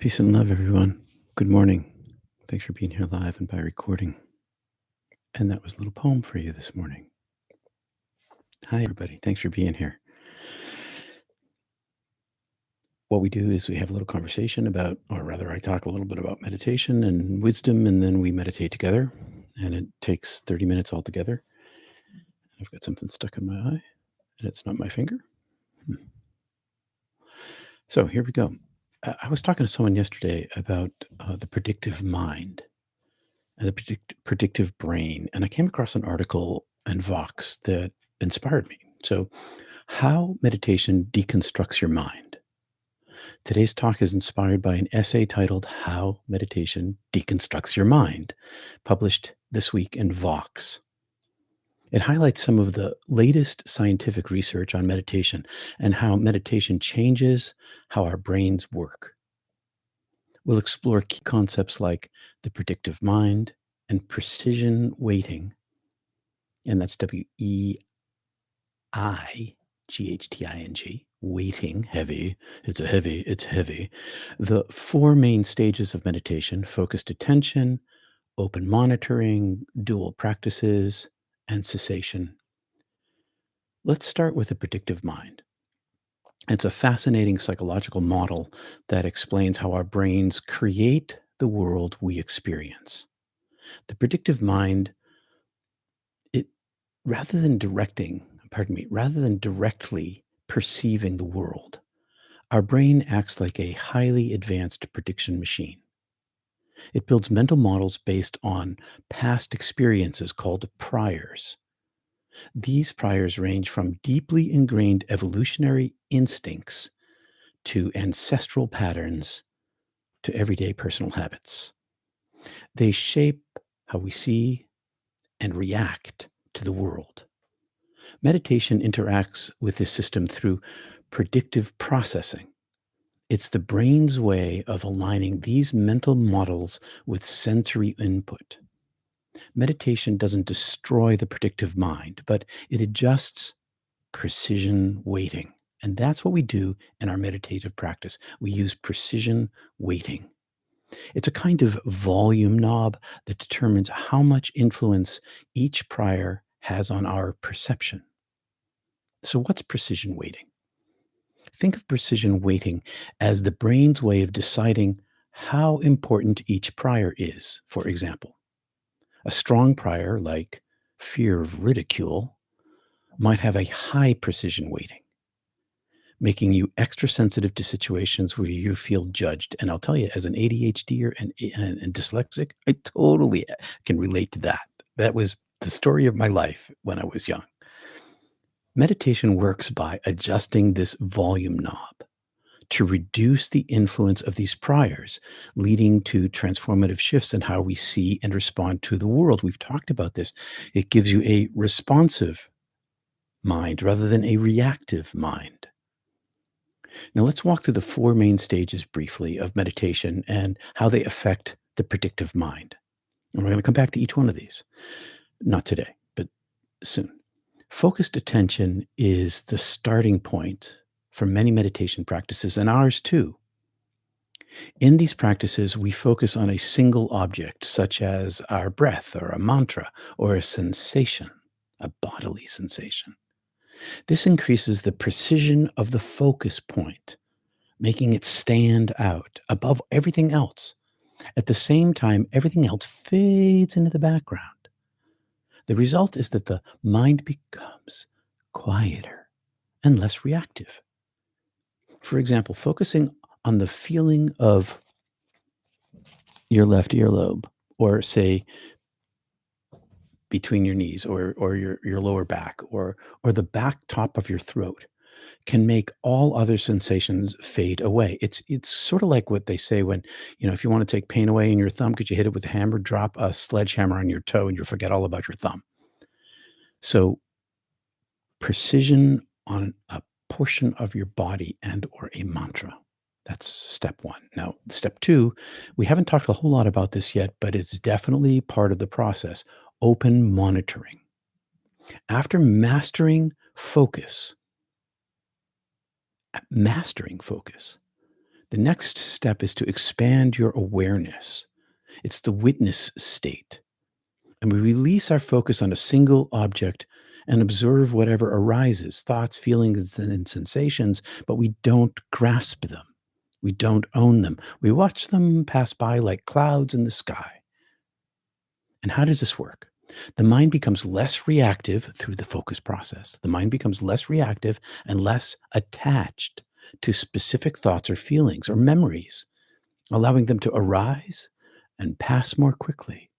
Peace and love, everyone. Good morning. Thanks for being here live and by recording. And that was a little poem for you this morning. Hi, everybody. Thanks for being here. What we do is we have a little conversation about, or rather, I talk a little bit about meditation and wisdom, and then we meditate together. And it takes 30 minutes altogether. I've got something stuck in my eye, and it's not my finger. So here we go. I was talking to someone yesterday about the predictive mind and the predictive brain. And I came across an article in Vox that inspired me. So, how meditation deconstructs your mind. Today's talk is inspired by an essay titled How Meditation Deconstructs Your Mind, published this week in Vox. It highlights some of the latest scientific research on meditation and how meditation changes how our brains work. We'll explore key concepts like the predictive mind and precision weighting, and that's Weighting, weighting, heavy. It's heavy. The four main stages of meditation: focused attention, open monitoring, dual practices, and cessation. Let's start with the predictive mind. It's a fascinating psychological model that explains how our brains create the world we experience. The predictive mind, it rather than directly perceiving the world, our brain acts like a highly advanced prediction machine. It builds mental models based on past experiences called priors. These priors range from deeply ingrained evolutionary instincts to ancestral patterns to everyday personal habits. They shape how we see and react to the world. Meditation interacts with this system through predictive processing. It's the brain's way of aligning these mental models with sensory input. Meditation doesn't destroy the predictive mind, but it adjusts precision weighting. And that's what we do in our meditative practice. We use precision weighting. It's a kind of volume knob that determines how much influence each prior has on our perception. So, what's precision weighting? Think of precision weighting as the brain's way of deciding how important each prior is. For example, a strong prior like fear of ridicule might have a high precision weighting, making you extra sensitive to situations where you feel judged. And I'll tell you, as an ADHDer and dyslexic, I totally can relate to that. That was the story of my life when I was young. Meditation works by adjusting this volume knob to reduce the influence of these priors, leading to transformative shifts in how we see and respond to the world. We've talked about this. It gives you a responsive mind rather than a reactive mind. Now, let's walk through the four main stages briefly of meditation and how they affect the predictive mind. And we're going to come back to each one of these. Not today, but soon. Focused attention is the starting point for many meditation practices, and ours too. In these practices, we focus on a single object, such as our breath or a mantra or a sensation, a bodily sensation. This increases the precision of the focus point, making it stand out above everything else. At the same time, everything else fades into the background. The result is that the mind becomes quieter and less reactive. For example, focusing on the feeling of your left earlobe, or say between your knees, or your lower back, or the back top of your throat, can make all other sensations fade away. It's sort of like what they say when, if you want to take pain away in your thumb, could you hit it with a hammer, drop a sledgehammer on your toe, and you'll forget all about your thumb. So precision on a portion of your body and or a mantra. That's step one. Now, step two, we haven't talked a whole lot about this yet, but it's definitely part of the process. Open monitoring. After mastering focus, The next step is to expand your awareness. It's the witness state. And we release our focus on a single object and observe whatever arises, thoughts, feelings, and sensations, but we don't grasp them. We don't own them. We watch them pass by like clouds in the sky. And how does this work? The mind becomes less reactive through the focus process. The mind becomes less reactive and less attached to specific thoughts or feelings or memories, allowing them to arise and pass more quickly.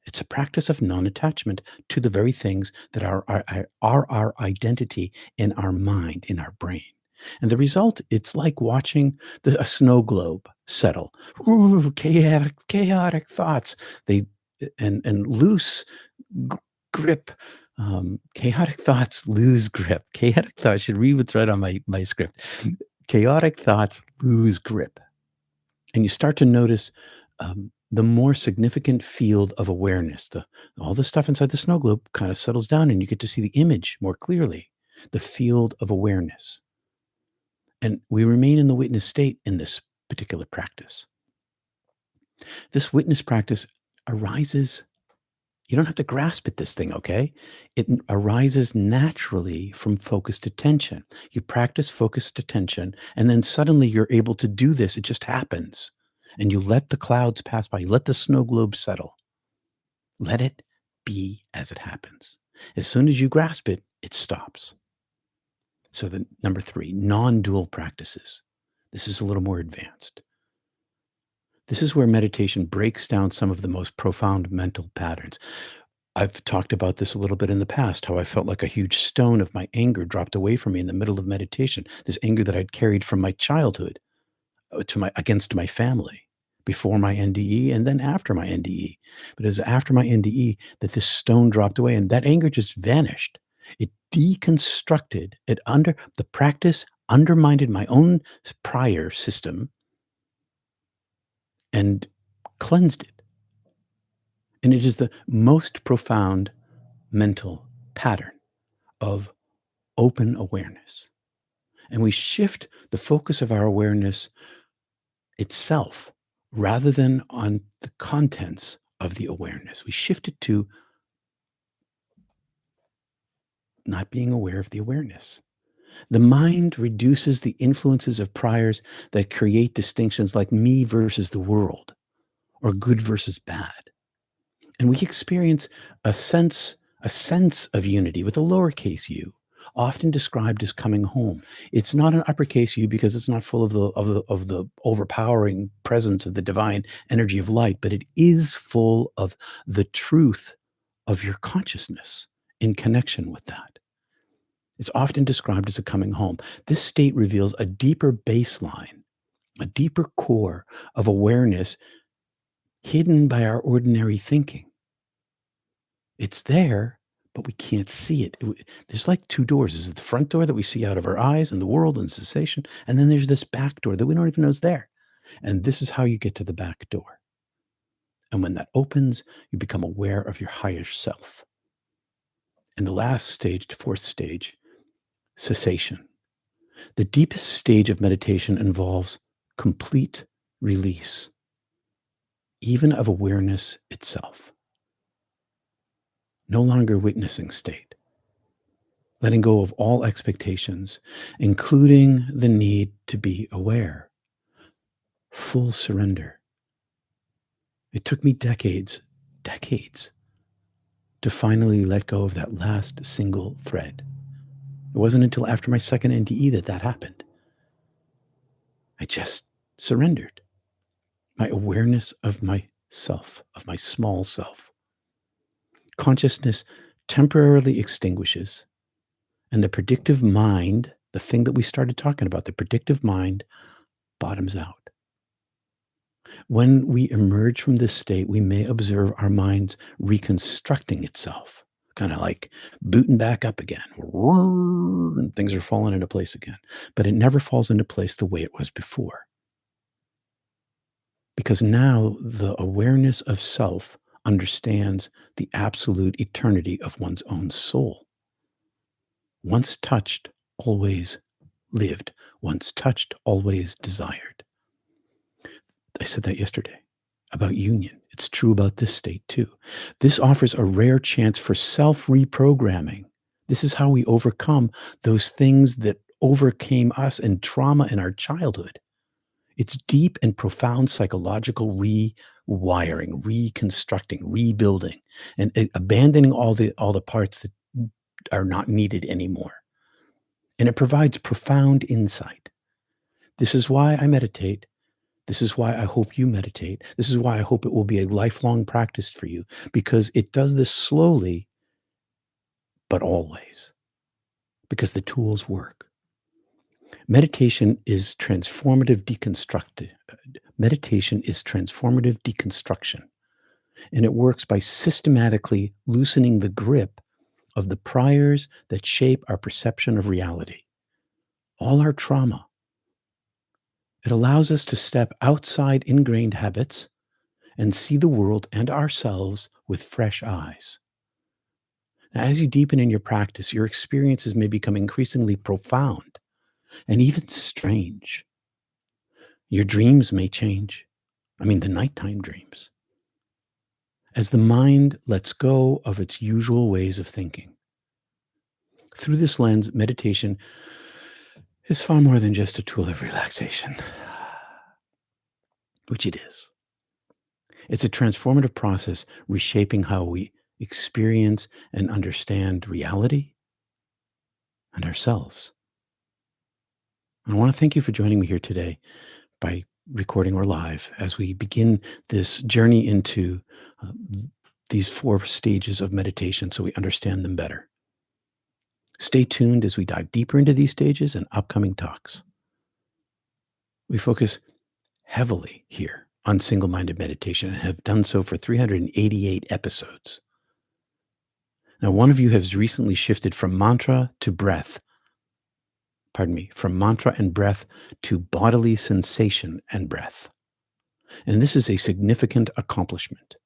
It's a practice of non-attachment to the very things that are our identity in our mind, in our brain. And the result, it's like watching a snow globe settle. Ooh, chaotic thoughts. They and loose g- grip. Chaotic thoughts lose grip. Chaotic thoughts. I should read what's right on my script. Chaotic thoughts lose grip, and you start to notice the more significant field of awareness. All the stuff inside the snow globe kind of settles down, and you get to see the image more clearly. The field of awareness, and we remain in the witness state in this particular practice. This witness practice arises. You don't have to grasp at this thing, okay? Arises naturally from focused attention. You practice focused attention, and then suddenly you're able to do this. It just happens. And you let the clouds pass by. You let the snow globe settle. Let it be as it happens. As soon as you grasp it, it stops. So, the number 3, non-dual practices. This is a little more advanced. This is where meditation breaks down some of the most profound mental patterns. I've talked about this a little bit in the past, how I felt like a huge stone of my anger dropped away from me in the middle of meditation. This anger that I'd carried from my childhood against my family before my NDE and then after my NDE. But it was after my NDE that this stone dropped away and that anger just vanished. It deconstructed it. The practice undermined my own prior system and cleansed it. And it is the most profound mental pattern of open awareness. And we shift the focus of our awareness itself rather than on the contents of the awareness. We shift it to not being aware of the awareness. The mind reduces the influences of priors that create distinctions like me versus the world or good versus bad. And we experience a sense of unity with a lowercase u, often described as coming home. It's not an uppercase u because it's not full of the overpowering presence of the divine energy of light, but it is full of the truth of your consciousness in connection with that. It's often described as a coming home. This state reveals a deeper baseline, a deeper core of awareness hidden by our ordinary thinking. It's there, but we can't see it. There's like 2 doors. There's the front door that we see out of our eyes and the world and cessation, and then there's this back door that we don't even know is there. And this is how you get to the back door. And when that opens, you become aware of your higher self. And the last stage, the 4th stage, cessation. The deepest stage of meditation involves complete release, even of awareness itself. No longer witnessing state. Letting go of all expectations, including the need to be aware. Full surrender. It took me decades to finally let go of that last single thread. It wasn't until after my second NDE that happened. I just surrendered my awareness of myself, of my small self. Consciousness temporarily extinguishes, and the predictive mind, the thing that we started talking about, the predictive mind, bottoms out. When we emerge from this state, we may observe our minds reconstructing itself, kind of like booting back up again. And things are falling into place again. But it never falls into place the way it was before. Because now the awareness of self understands the absolute eternity of one's own soul. Once touched, always lived. Once touched, always desired. I said that yesterday about union. It's true about this state too. This offers a rare chance for self-reprogramming. This is how we overcome those things that overcame us and trauma in our childhood. It's deep and profound psychological rewiring, reconstructing, rebuilding, and abandoning all the parts that are not needed anymore. And it provides profound insight. This is why I meditate. This is why I hope you meditate. This is why I hope it will be a lifelong practice for you, because it does this slowly, but always, because the tools work. Meditation is transformative Meditation is transformative deconstruction, and it works by systematically loosening the grip of the priors that shape our perception of reality, all our trauma. It allows us to step outside ingrained habits and see the world and ourselves with fresh eyes. Now, as you deepen in your practice, your experiences may become increasingly profound and even strange. Your dreams may change. I mean, the nighttime dreams. As the mind lets go of its usual ways of thinking. Through this lens, meditation is far more than just a tool of relaxation, which it is. It's a transformative process reshaping how we experience and understand reality and ourselves. And I want to thank you for joining me here today by recording or live as we begin this journey into these 4 stages of meditation so we understand them better. Stay tuned as we dive deeper into these stages and upcoming talks. We focus heavily here on single-minded meditation and have done so for 388 episodes. Now, one of you has recently shifted from mantra and breath to bodily sensation and breath. And this is a significant accomplishment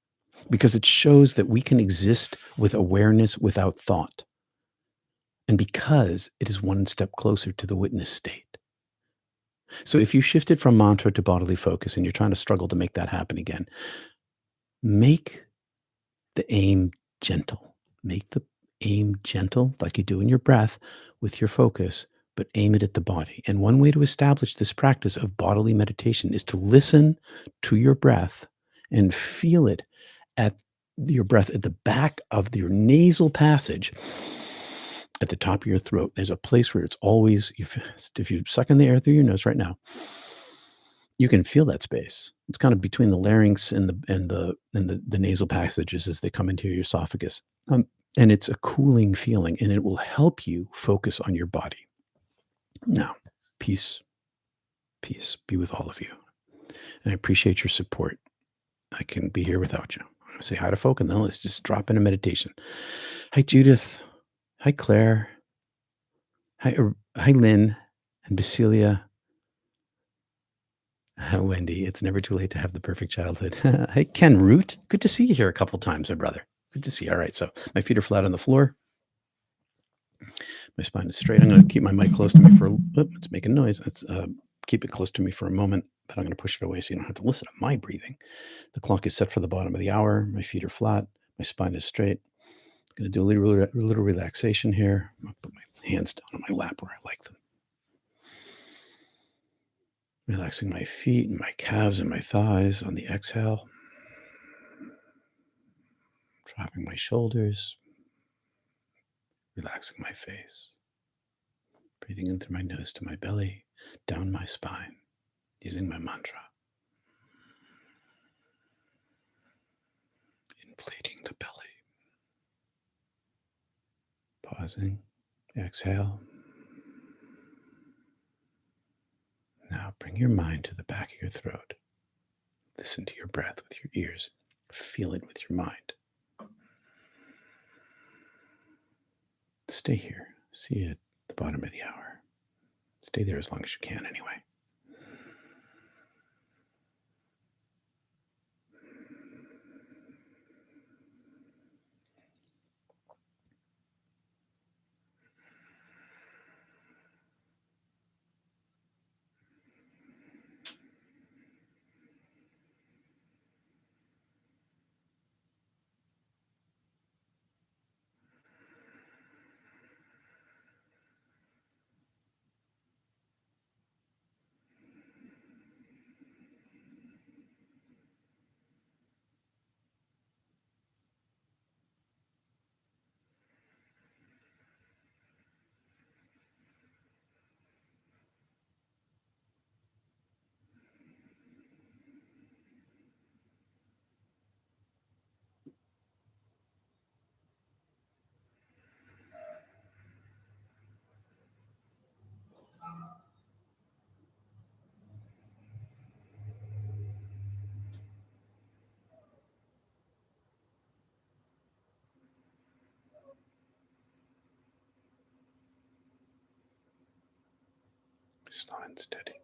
because it shows that we can exist with awareness without thought, and because it is one step closer to the witness state. So if you shifted from mantra to bodily focus and you're trying to struggle to make that happen again, make the aim gentle. Make the aim gentle like you do in your breath with your focus, but aim it at the body. And one way to establish this practice of bodily meditation is to listen to your breath and feel it at your breath at the back of your nasal passage at the top of your throat. There's a place where it's always, if you suck in the air through your nose right now, you can feel that space. It's kind of between the larynx and the nasal passages as they come into your esophagus. And it's a cooling feeling, and it will help you focus on your body. Now, peace be with all of you. And I appreciate your support. I can be here without you. I'm going to say hi to folk, and then let's just drop into meditation. Hi, Judith. Hi, Claire. Hi, Lynn and Basilia. Wendy, it's never too late to have the perfect childhood. Hey, Ken Root. Good to see you here a couple times, my brother. Good to see you. All right, so my feet are flat on the floor. My spine is straight. I'm going to keep my mic close to me for it's making noise. Let's keep it close to me for a moment, but I'm going to push it away so you don't have to listen to my breathing. The clock is set for the bottom of the hour. My feet are flat. My spine is straight. I'm going to do a little relaxation here. I'll put my hands down on my lap where I like them. Relaxing my feet and my calves and my thighs on the exhale. Dropping my shoulders. Relaxing my face. Breathing in through my nose to my belly, down my spine, using my mantra. Inflating the belly. Pausing. Exhale. Now bring your mind to the back of your throat. Listen to your breath with your ears. Feel it with your mind. Stay here. See you at the bottom of the hour. Stay there as long as you can anyway. Slow and steady.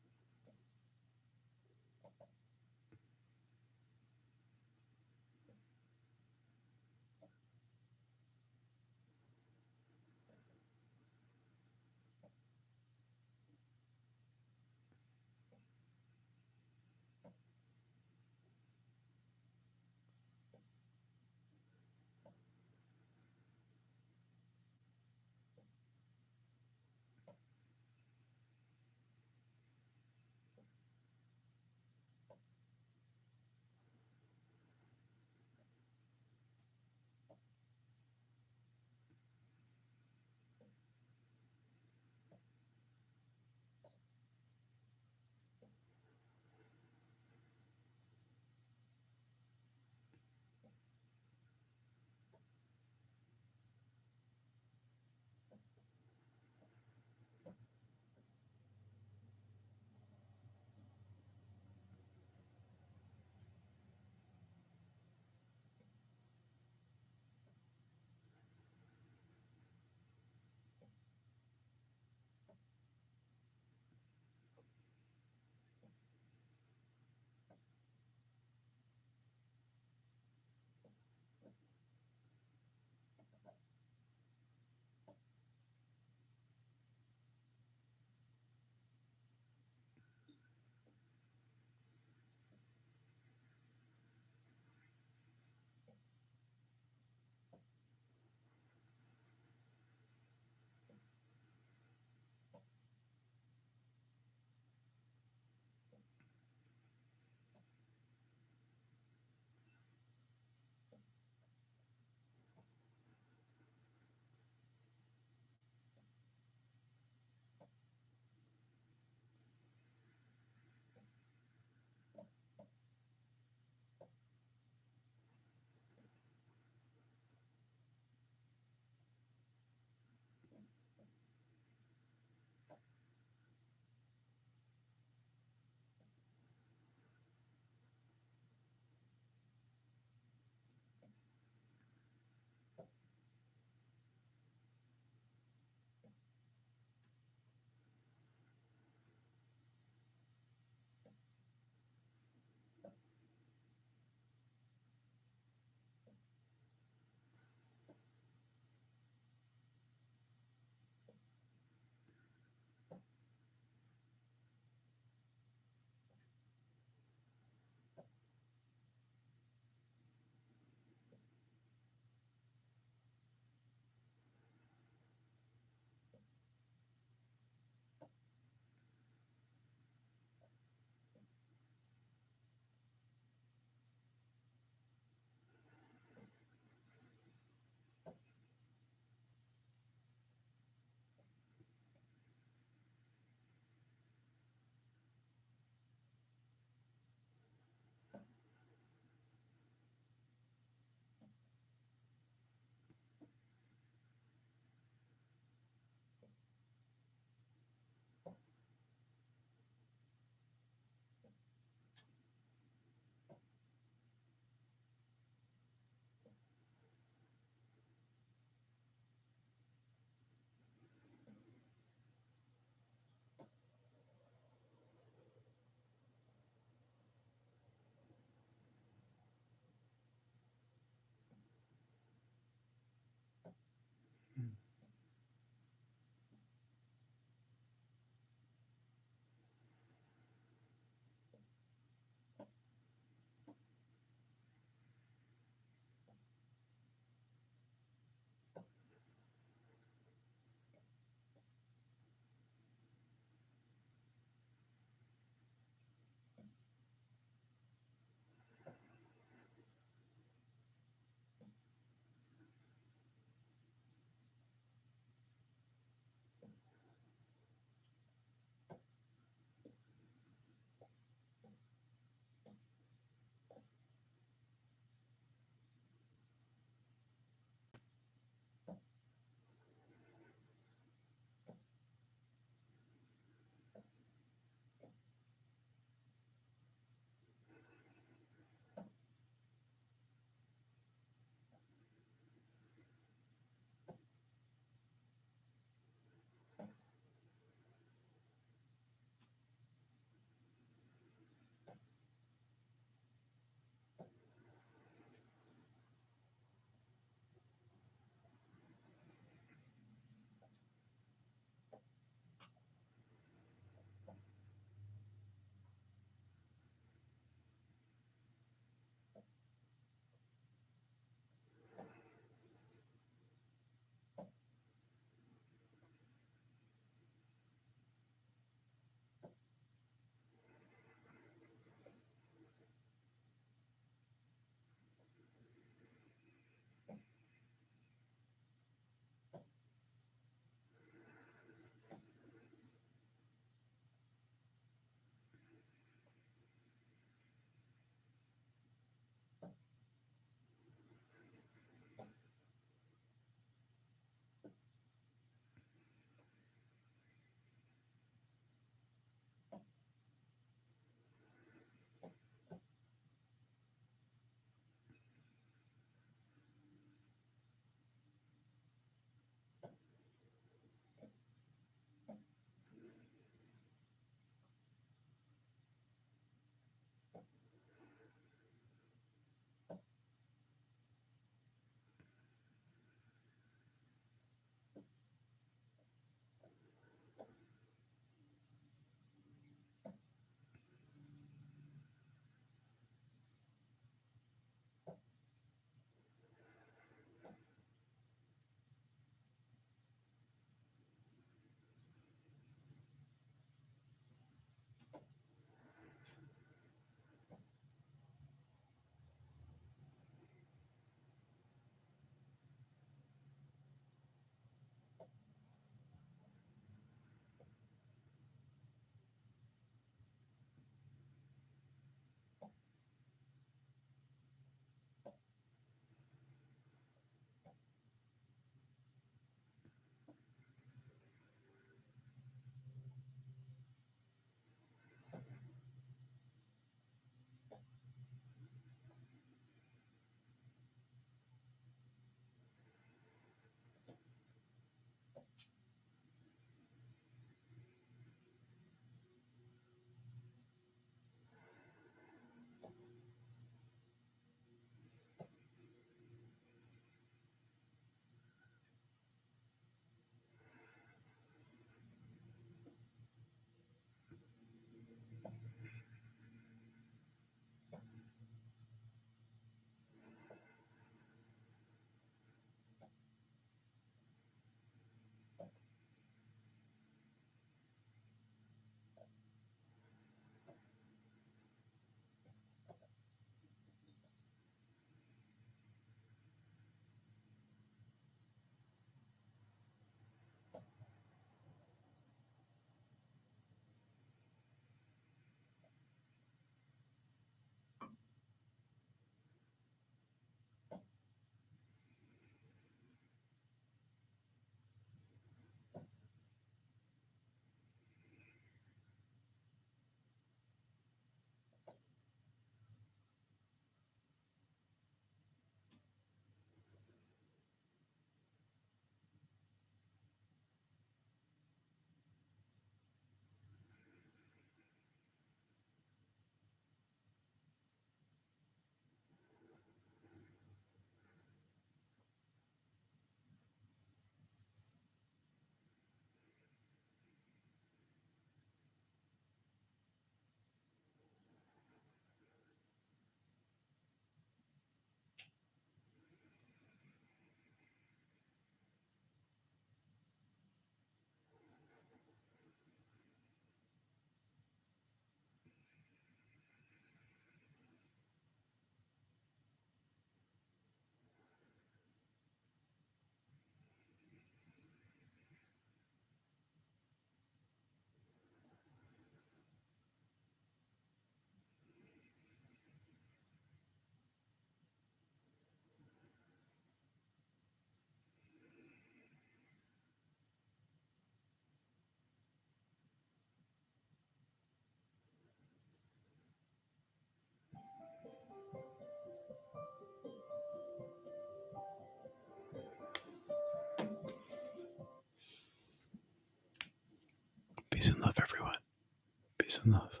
Peace and love.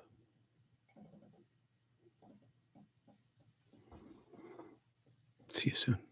See you soon.